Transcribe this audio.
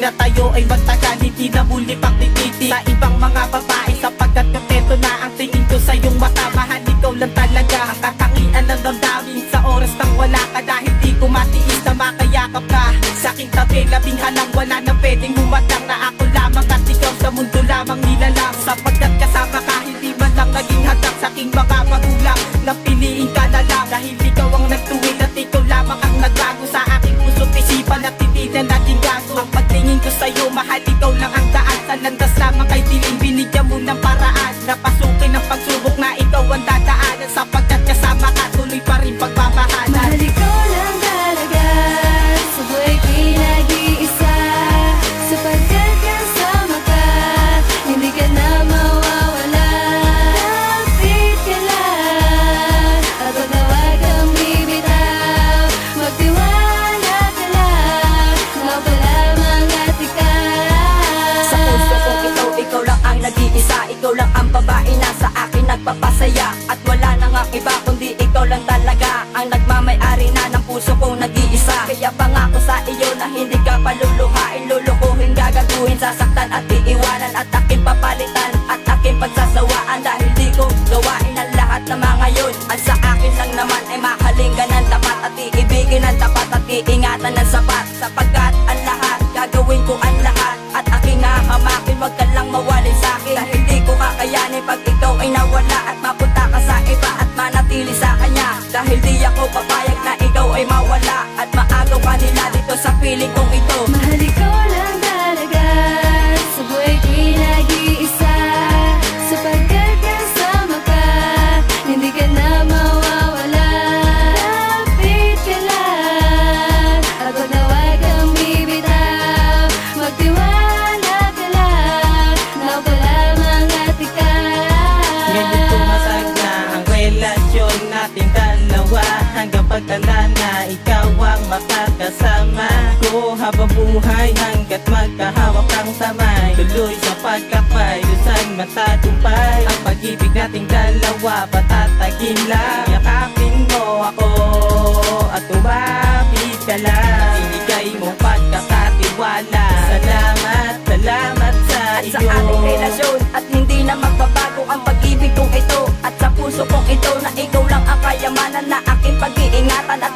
na tayo ay magtagal, hindi na muli pagtititi sa ibang mga babae, sapagkat kontento na ang tingin ko sa iyong mata. Mahal, ikaw lang talaga ang katangian ng damdamin sa oras nang wala ka, dahil di ko matiis na makayakap ka sa aking tabi. Labing halang wala na pwedeng humatang na ako lamang at ikaw sa mundo lamang nilalang, sapagkat kasama ka hindi man lang naging hatang sa aking mga magulang. Napiliin ka na lang dahil ikaw ang nagtuwid at ikaw lamang ang nagbago sa aking puso't isipan at hindi na naging gago. Ang pagtingin ko sa'yo, mahal, ikaw lang ang daan sa landas lamang kay dilim. Binigyan mo ng paraan na pasukin ang pagsubok na ikaw ang dadaanan, sapagkat kasama ka tuloy pa rin pagmamahalan. Mahal, ikaw lang talaga sa buhay pinag-iisa, sapagkat kasama ka, hindi ka na mawawala. Lapit ka lang at huwag na huwag kang bibitaw, magtiwala ka lang, nga pa lamang at ikaw. Sa puso kong ito, ikaw lang ang nag-iisa, ikaw lang ang babae na sa akin nagpapasaya, at wala na nga iba kundi ikaw lang talaga ang nagmamay-ari na ng puso kong nag-iisa. Kaya pangako sa iyo na hindi ka paluluhain, lulukuhin, gagaguhin, sasaktan at iiwanan, at aking papalitan at aking pagsasawaan, dahil di ko gawain ang lahat na mga yun. Ang sa akin lang naman ay mahalin ka ng tapat at iibigin ng tapat at iingatan ng sapat, sapagkat ang lahat gagawin ko ang lahat at aking hahamakin, wag ka lang mawalin sa akin, dahil di ko kakayanin pag ikaw ay nawala at mapunta ka sa iba at manatili sa kanya, dahil di ako papayag na ikaw ay mawala at maagaw ka nila dito sa piling kong ito. Mahal, ikaw lang talaga sa buhay pinag-iisa, sapagkat kasama ka, hindi ka na mawawala. Lapit ka lang at huwag na huwag kang bibitaw, magtiwala ka lang, nga pa lamang at ikaw. Ngayon tumatag na ang relasyon natin dalawa, hanggang pagtanda na ikaw ang makakasama ko habang buhay, hanggat magkahawak ang kamay, tuloy sa pagkapayusan matatumpay ang pag-ibig nating dalawa, patatagin lang. Yakapin mo ako at umapit ka lang, binigay mo pagkakatiwala. Salamat, salamat sa At sa iyo. ating relasyon at hindi na magbabago ang pag-ibig kong ito, at sa puso kong ito na ikaw lang ang kayamanan na aking pag-iingatan at